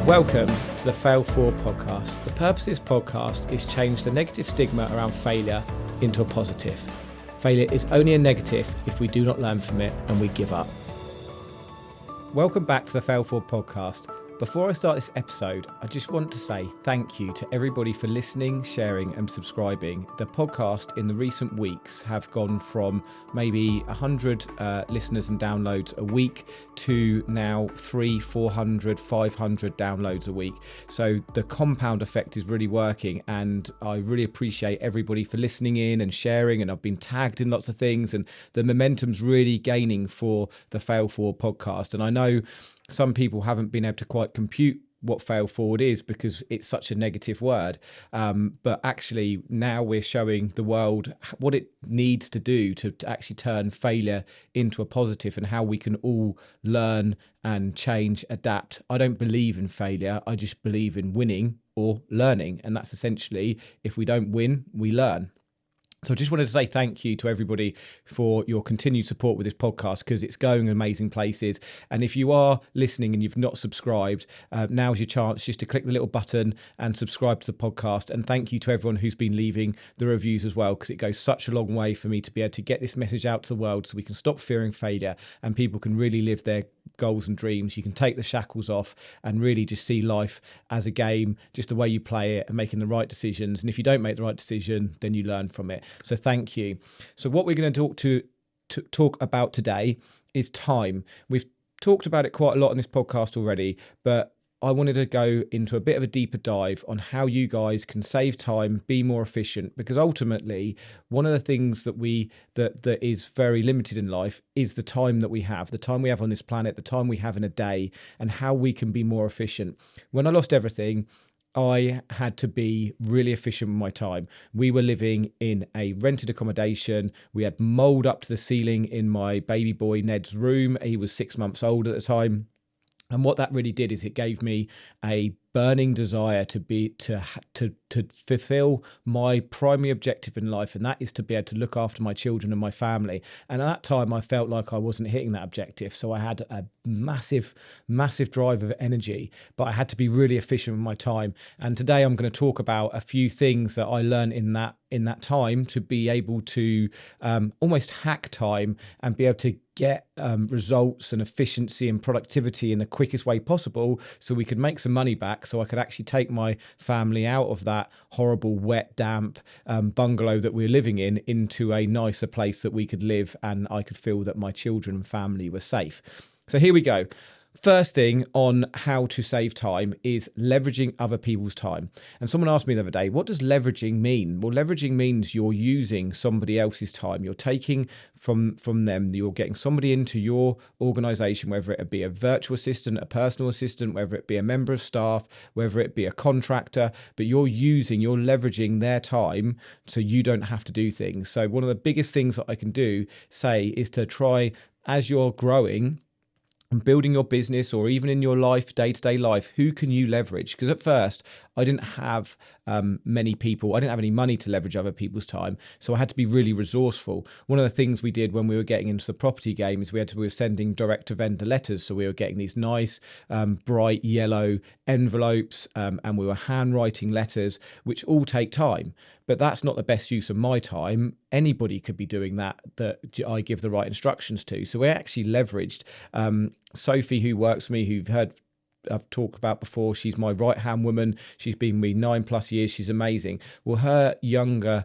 Welcome to the Fail Forward podcast. The purpose of this podcast is change the negative stigma around failure into a positive. Failure is only a negative if we do not learn from it and we give up. Welcome back to the Fail Forward podcast. Before I start this episode, I just want to say thank you to everybody for listening, sharing and subscribing. The podcast in the recent weeks have gone from maybe 100 listeners and downloads a week to now 300, 400, 500 downloads a week. So the compound effect is really working, and I really appreciate everybody for listening in and sharing, and I've been tagged in lots of things, and the momentum's really gaining for the Fail Forward podcast. And I know some people haven't been able to quite compute what fail forward is because it's such a negative word. But actually now we're showing the world what it needs to do to actually turn failure into a positive, and how we can all learn and change, adapt. I don't believe in failure. I just believe in winning or learning. And that's essentially, if we don't win, we learn. So I just wanted to say thank you to everybody for your continued support with this podcast, because it's going amazing places. And if you are listening and you've not subscribed, now's your chance just to click the little button and subscribe to the podcast. And thank you to everyone who's been leaving the reviews as well, because it goes such a long way for me to be able to get this message out to the world so we can stop fearing failure and people can really live their goals and dreams. You can take the shackles off and really just see life as a game, just the way you play it and making the right decisions. And if you don't make the right decision, then you learn from it. So thank you. So what we're going to talk about today is time. We've talked about it quite a lot on this podcast already, but I wanted to go into a bit of a deeper dive on how you guys can save time, be more efficient, because ultimately one of the things that is very limited in life is the time that we have, the time we have on this planet, the time we have in a day, and how we can be more efficient. When I lost everything, I had to be really efficient with my time. We were living in a rented accommodation. We had mould up to the ceiling in my baby boy Ned's room. He was 6 months old at the time. And what that really did is it gave me a burning desire to fulfill my primary objective in life, and that is to be able to look after my children and my family. And at that time, I felt like I wasn't hitting that objective. So I had a massive drive of energy, but I had to be really efficient with my time. And today I'm going to talk about a few things that I learned in that time to be able to almost hack time and be able to get results and efficiency and productivity in the quickest way possible, so we could make some money back, so I could actually take my family out of that horrible, wet, damp bungalow that we were living in into a nicer place that we could live, and I could feel that my children and family were safe. So here we go. First thing on how to save time is leveraging other people's time. And someone asked me the other day, what does leveraging mean? Well, leveraging means you're using somebody else's time. You're taking from them, you're getting somebody into your organization, whether it be a virtual assistant, a personal assistant, whether it be a member of staff, whether it be a contractor, but you're leveraging their time so you don't have to do things. So one of the biggest things that I can say is to try, as you're growing and building your business, or even in your life, day-to-day life, who can you leverage? Because at first I didn't have many people. I didn't have any money to leverage other people's time. So I had to be really resourceful. One of the things we did when we were getting into the property game is we were sending direct to vendor letters. So we were getting these nice bright yellow envelopes and we were handwriting letters, which all take time. But that's not the best use of my time. Anybody could be doing that I give the right instructions to. So we actually leveraged Sophie, who works for me, I've talked about before. She's my right-hand woman. She's been with me 9+ years. She's amazing. Well, her younger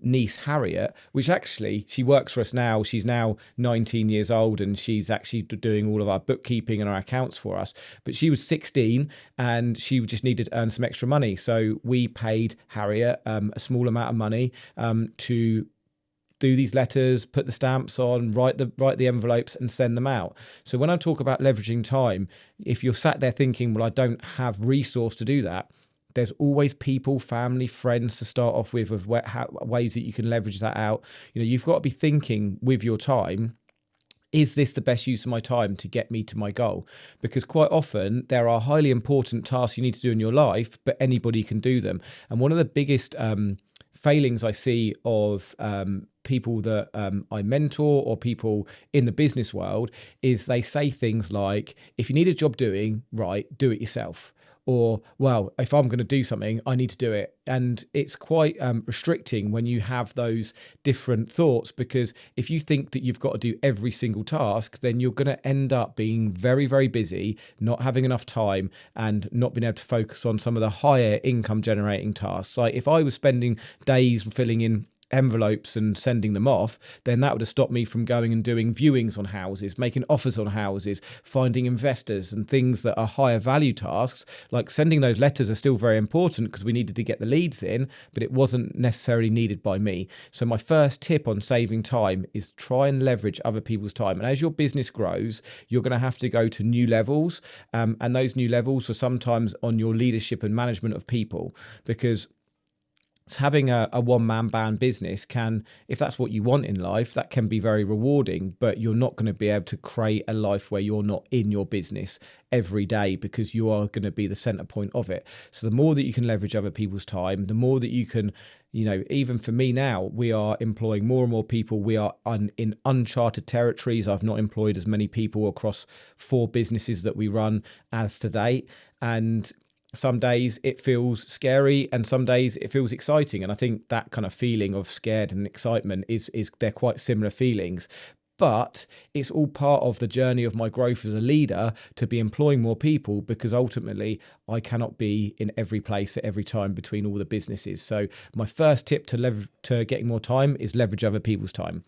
niece, Harriet, which actually, she works for us now. She's now 19 years old, and she's actually doing all of our bookkeeping and our accounts for us. But she was 16 and she just needed to earn some extra money. So we paid Harriet a small amount of money to do these letters, put the stamps on, write the envelopes and send them out. So when I talk about leveraging time, if you're sat there thinking, well, I don't have resource to do that, there's always people, family, friends to start off with of ways that you can leverage that out. You've got to be thinking with your time, is this the best use of my time to get me to my goal? Because quite often there are highly important tasks you need to do in your life, but anybody can do them. And one of the biggest failings I see of people that I mentor or people in the business world is they say things like, if you need a job doing, right, do it yourself. or, well, if I'm going to do something, I need to do it. And it's quite restricting when you have those different thoughts, because if you think that you've got to do every single task, then you're going to end up being very, very busy, not having enough time, and not being able to focus on some of the higher income generating tasks. Like if I was spending days filling in envelopes and sending them off, then that would have stopped me from going and doing viewings on houses, making offers on houses, finding investors, and things that are higher value tasks. Like sending those letters are still very important because we needed to get the leads in, but it wasn't necessarily needed by me. So my first tip on saving time is try and leverage other people's time. And as your business grows, you're going to have to go to new levels, and those new levels are sometimes on your leadership and management of people, because having a one-man band business can, if that's what you want in life, that can be very rewarding, but you're not going to be able to create a life where you're not in your business every day, because you are going to be the center point of it. So the more that you can leverage other people's time, the more that you can, even for me now, we are employing more and more people. We are in uncharted territories. I've not employed as many people across 4 businesses that we run as to date. And some days it feels scary and some days it feels exciting. And I think that kind of feeling of scared and excitement is they're quite similar feelings. But it's all part of the journey of my growth as a leader to be employing more people, because ultimately I cannot be in every place at every time between all the businesses. So my first tip to getting more time is leverage other people's time.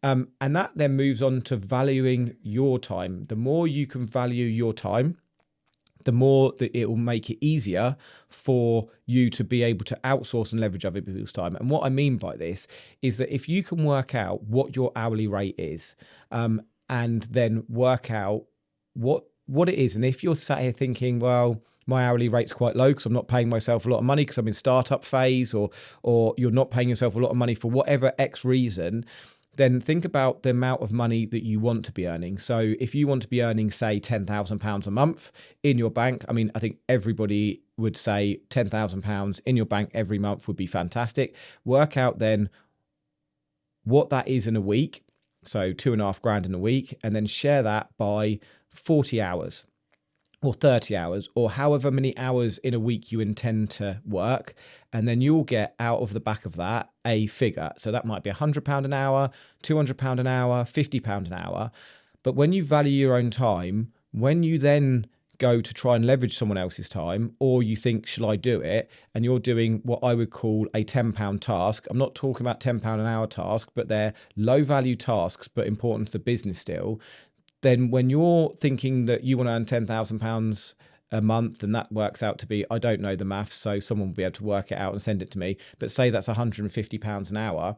And that then moves on to valuing your time. The more you can value your time, the more that it will make it easier for you to be able to outsource and leverage other people's time. And what I mean by this is that if you can work out what your hourly rate is, and then work out what it is. And if you're sat here thinking, well, my hourly rate's quite low because I'm not paying myself a lot of money because I'm in startup phase, or you're not paying yourself a lot of money for whatever X reason, then think about the amount of money that you want to be earning. So if you want to be earning, say, £10,000 a month in your bank, I think everybody would say £10,000 in your bank every month would be fantastic. Work out then what that is in a week. So £2,500 in a week, and then share that by 40 hours. Or 30 hours, or however many hours in a week you intend to work. And then you'll get out of the back of that a figure. So that might be £100 an hour, £200 an hour, £50 an hour. But when you value your own time, when you then go to try and leverage someone else's time, or you think, shall I do it? And you're doing what I would call a £10 task. I'm not talking about £10 an hour task, but they're low value tasks, but important to the business still. Then when you're thinking that you want to earn £10,000 a month, and that works out to be, I don't know the maths, so someone will be able to work it out and send it to me, but say that's £150 an hour,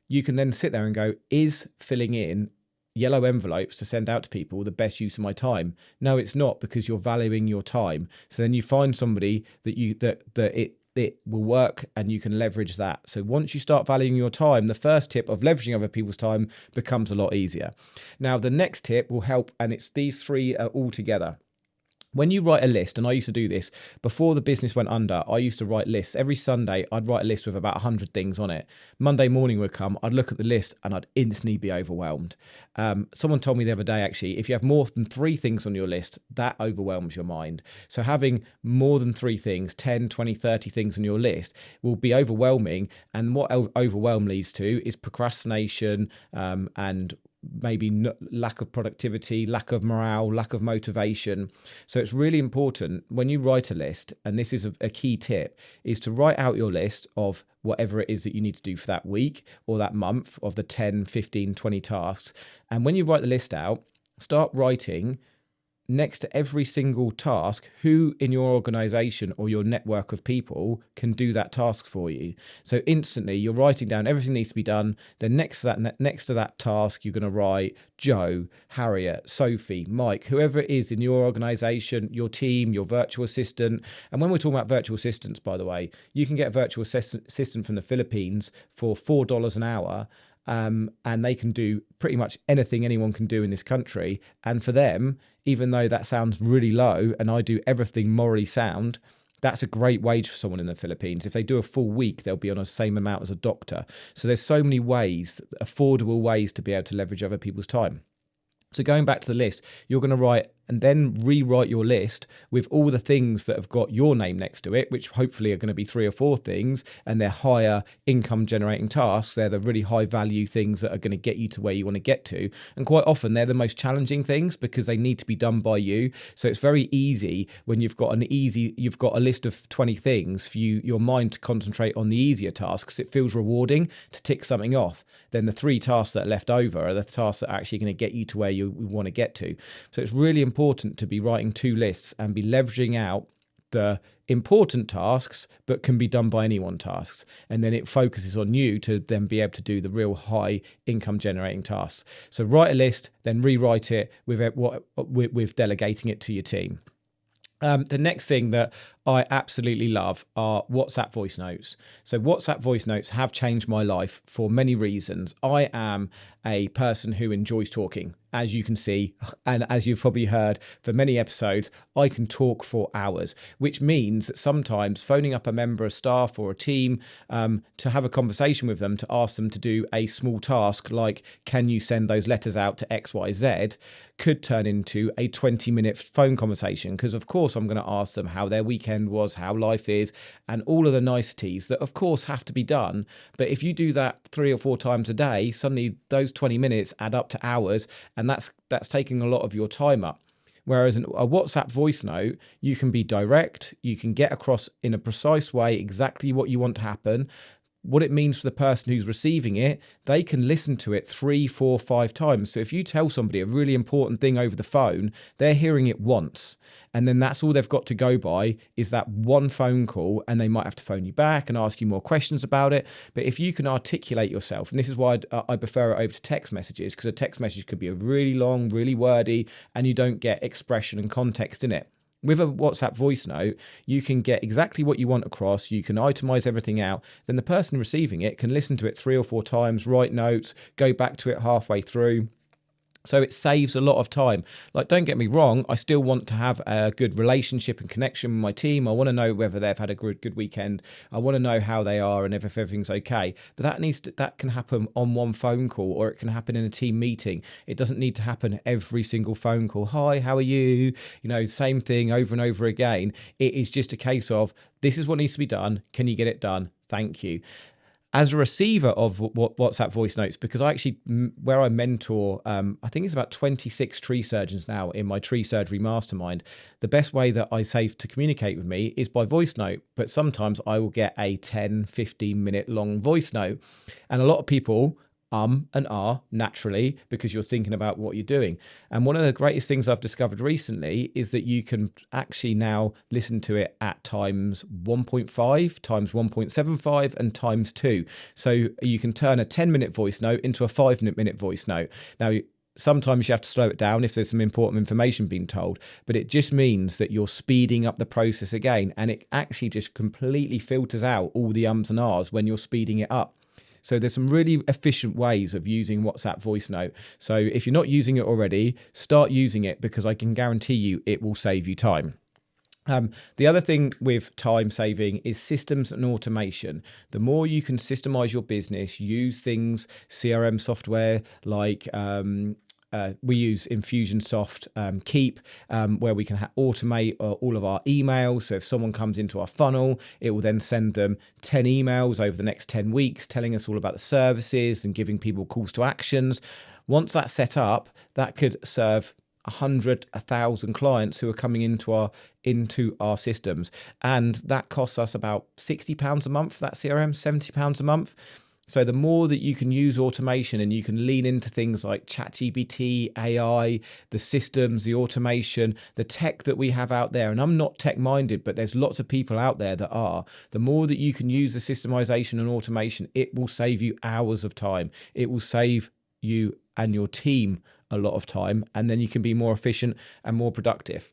you can then sit there and go, is filling in yellow envelopes to send out to people the best use of my time? No, it's not, because you're valuing your time. So then you find somebody that it will work, and you can leverage that. So once you start valuing your time, the first tip of leveraging other people's time becomes a lot easier. Now, the next tip will help, and it's these 3 all together. When you write a list, and I used to do this before the business went under, I used to write lists. Every Sunday, I'd write a list with about 100 things on it. Monday morning would come, I'd look at the list and I'd instantly be overwhelmed. Someone told me the other day, actually, if you have more than 3 things on your list, that overwhelms your mind. So having more than 3 things, 10, 20, 30 things on your list will be overwhelming. And what overwhelm leads to is procrastination, and maybe lack of productivity, lack of morale, lack of motivation. So it's really important when you write a list, and this is a key tip, is to write out your list of whatever it is that you need to do for that week or that month, of the 10, 15, 20 tasks. And when you write the list out, start writing next to every single task who in your organization or your network of people can do that task for you. So instantly you're writing down everything needs to be done. Then next to that task, you're going to write Joe, Harriet, Sophie, Mike, whoever it is in your organization, your team, your virtual assistant. And when we're talking about virtual assistants, by the way, you can get a virtual assistant from the Philippines for $4 an hour. And they can do pretty much anything anyone can do in this country. And for them, even though that sounds really low, and I do everything morally sound, that's a great wage for someone in the Philippines. If they do a full week, they'll be on the same amount as a doctor. So there's so many ways, affordable ways to be able to leverage other people's time. So going back to the list, you're going to write and then rewrite your list with all the things that have got your name next to it, which hopefully are going to be 3 or 4 things, and they're higher income generating tasks. They're the really high value things that are going to get you to where you want to get to. And quite often they're the most challenging things because they need to be done by you. So it's very easy when you've got a list of 20 things for your mind to concentrate on the easier tasks. It feels rewarding to tick something off. Then the 3 tasks that are left over are the tasks that are actually going to get you to where you want to get to. So it's really important to be writing 2 lists and be leveraging out the important tasks, but can be done by anyone tasks. And then it focuses on you to then be able to do the real high income generating tasks. So write a list, then rewrite it with delegating it to your team. The next thing that I absolutely love are WhatsApp voice notes. So WhatsApp voice notes have changed my life for many reasons. I am a person who enjoys talking, as you can see, and as you've probably heard for many episodes, I can talk for hours, which means that sometimes phoning up a member of staff or a team to have a conversation with them, to ask them to do a small task like, can you send those letters out to XYZ, could turn into a 20-minute phone conversation, because of course I'm going to ask them how their weekend was, how life is, and all of the niceties that of course have to be done. But if you do that 3 or 4 times a day, suddenly those 20 minutes add up to hours, and that's taking a lot of your time up. Whereas in a WhatsApp voice note, you can be direct, you can get across in a precise way exactly what you want to happen, what it means for the person who's receiving it. They can listen to it 3, 4, 5 times. So if you tell somebody a really important thing over the phone, they're hearing it once, and then that's all they've got to go by is that one phone call, and they might have to phone you back and ask you more questions about it. But if you can articulate yourself, and this is why I prefer it over to text messages, because a text message could be a really long, really wordy, and you don't get expression and context in it. With a WhatsApp voice note, you can get exactly what you want across. You can itemize everything out. Then the person receiving it can listen to it 3 or 4 times, write notes, go back to it halfway through. So it saves a lot of time. Like, don't get me wrong, I still want to have a good relationship and connection with my team. I want to know whether they've had a good weekend. I want to know how they are and if everything's okay. But that can happen on one phone call, or it can happen in a team meeting. It doesn't need to happen every single phone call. Hi, how are you? Same thing over and over again. It is just a case of, this is what needs to be done. Can you get it done? Thank you. As a receiver of WhatsApp voice notes, because where I mentor, I think it's about 26 tree surgeons now in my tree surgery mastermind, the best way that I say to communicate with me is by voice note. But sometimes I will get a 10, 15 minute long voice note. And a lot of people and are naturally, because you're thinking about what you're doing. And one of the greatest things I've discovered recently is that you can actually now listen to it at times 1.5, times 1.75, and times 2. So you can turn a 10-minute voice note into a 5-minute voice note. Now, sometimes you have to slow it down if there's some important information being told, but it just means that you're speeding up the process again, and it actually just completely filters out all the ums and ahs when you're speeding it up. So there's some really efficient ways of using WhatsApp voice note. So if you're not using it already, start using it, because I can guarantee you it will save you time. The other thing with time saving is systems and automation. The more you can systemize your business, use things, CRM software like we use Infusionsoft Keep, where we can automate all of our emails. So if someone comes into our funnel, it will then send them 10 emails over the next 10 weeks telling us all about the services and giving people calls to actions. Once that's set up, that could serve 100, 1,000 clients who are coming into our systems. And that costs us about £60 a month for that CRM, £70 a month. So the more that you can use automation, and you can lean into things like ChatGPT, AI, the systems, the automation, the tech that we have out there. And I'm not tech minded, but there's lots of people out there that are. The more that you can use the systemization and automation, it will save you hours of time. It will save you and your team a lot of time, and then you can be more efficient and more productive.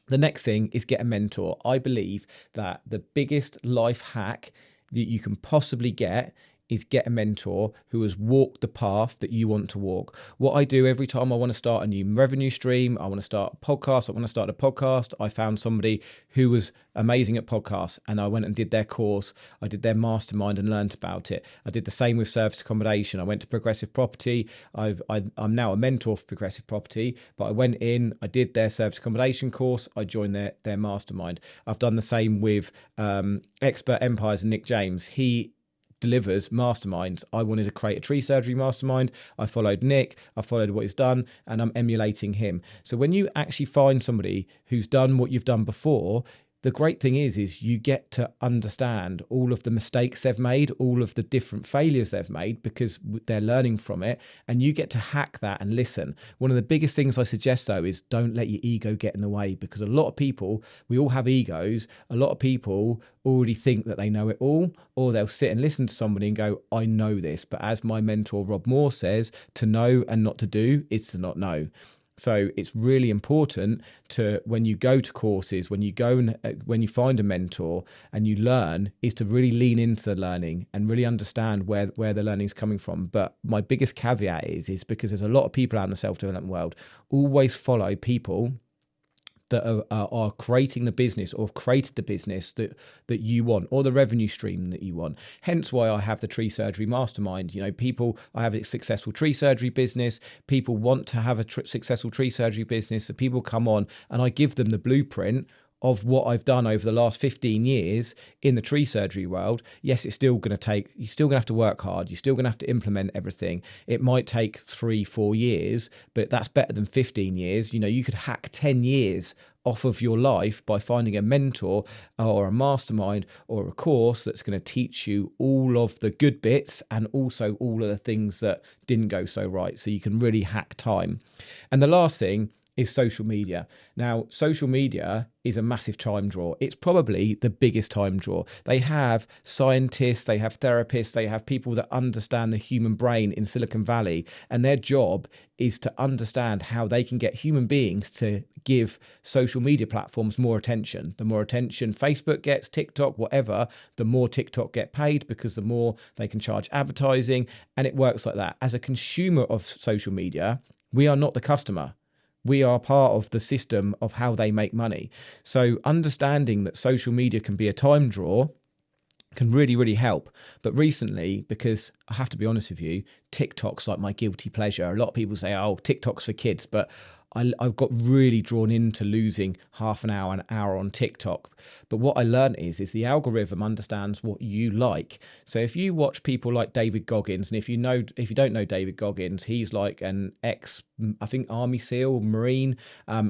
The next thing is get a mentor. I believe that the biggest life hack that you can possibly get is get a mentor who has walked the path that you want to walk. What I do every time I want to start a new revenue stream, I want to start a podcast, I want to start a podcast, I found somebody who was amazing at podcasts and I went and did their course. I did their mastermind and learned about it. I did the same with service accommodation. I went to Progressive Property. I'm now a mentor for Progressive Property, but I went in, I did their service accommodation course, I joined their mastermind. I've done the same with Expert Empires and Nick James. He delivers masterminds. I wanted to create a tree surgery mastermind. I followed Nick, I followed what he's done, and I'm emulating him. So when you actually find somebody who's done what you've done before, the great thing is you get to understand all of the mistakes they've made, all of the different failures they've made, because they're learning from it, and you get to hack that and listen. One of the biggest things I suggest, though, is don't let your ego get in the way, because a lot of people, we all have egos. A lot of people already think that they know it all, or they'll sit and listen to somebody and go, I know this. But as my mentor, Rob Moore, says, to know and not to do is to not know. So it's really important to, when you go to courses, when you go and when you find a mentor and you learn, is to really lean into the learning and really understand where the learning is coming from. But my biggest caveat is because there's a lot of people out in the self-development world, always follow people that are creating the business or have created the business that you want, or the revenue stream that you want. Hence why I have the tree surgery mastermind. You know, people, I have a successful tree surgery business. People want to have a successful tree surgery business. So people come on and I give them the blueprint of what I've done over the last 15 years in the tree surgery world. Yes, it's still going to take, you're still going to have to work hard. You're still going to have to implement everything. It might take 3-4 years, but that's better than 15 years. You know, you could hack 10 years off of your life by finding a mentor or a mastermind or a course that's going to teach you all of the good bits and also all of the things that didn't go so right. So you can really hack time. And the last thing is social media. Now, social media is a massive time draw. It's probably the biggest time draw. They have scientists, they have therapists, they have people that understand the human brain in Silicon Valley, and their job is to understand how they can get human beings to give social media platforms more attention. The more attention Facebook gets, TikTok, whatever, the more TikTok get paid, because the more they can charge advertising, and it works like that. As a consumer of social media, we are not the customer. We are part of the system of how they make money. So understanding that social media can be a time draw can really, really help. But recently, because I have to be honest with you, TikTok's like my guilty pleasure. A lot of people say, oh, TikTok's for kids, but I've got really drawn into losing half an hour on TikTok. But what I learned is the algorithm understands what you like. So if you watch people like David Goggins, and if you don't know David Goggins, he's like an I think Army SEAL, Marine.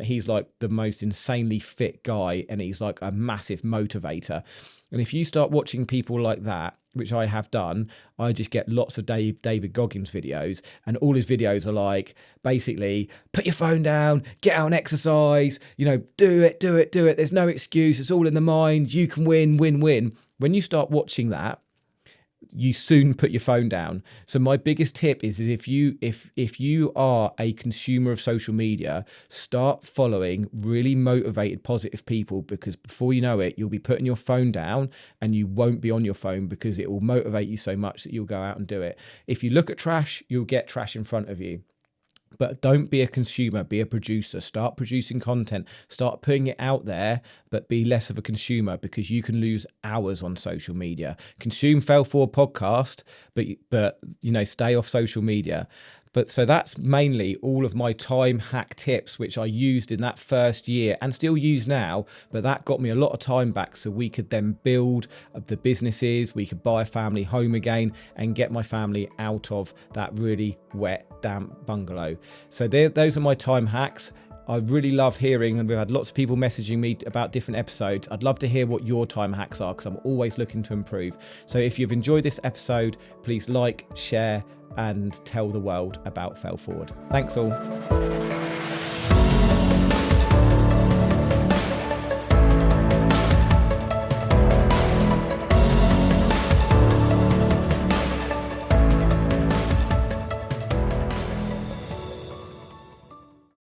He's like the most insanely fit guy, and he's like a massive motivator. And if you start watching people like that, which I have done, I just get lots of David Goggins videos, and all his videos are like, basically, put your phone down, get out and exercise, you know, do it. There's no excuse. It's all in the mind. You can win. When you start watching that, you soon put your phone down. So my biggest tip is if you are a consumer of social media, start following really motivated, positive people, because before you know it, you'll be putting your phone down and you won't be on your phone, because it will motivate you so much that you'll go out and do it. If you look at trash, you'll get trash in front of you. But don't be a consumer, be a producer. Start producing content, start putting it out there, but be less of a consumer, because you can lose hours on social media. Consume Fail Forward podcast, but you know, stay off social media. But so that's mainly all of my time hack tips, which I used in that first year and still use now. But that got me a lot of time back, so we could then build the businesses, we could buy a family home again and get my family out of that really wet, damp bungalow. So those are my time hacks. I really love hearing, and we've had lots of people messaging me about different episodes. I'd love to hear what your time hacks are, because I'm always looking to improve. So if you've enjoyed this episode, please like, share, and tell the world about Fail Forward. Thanks all.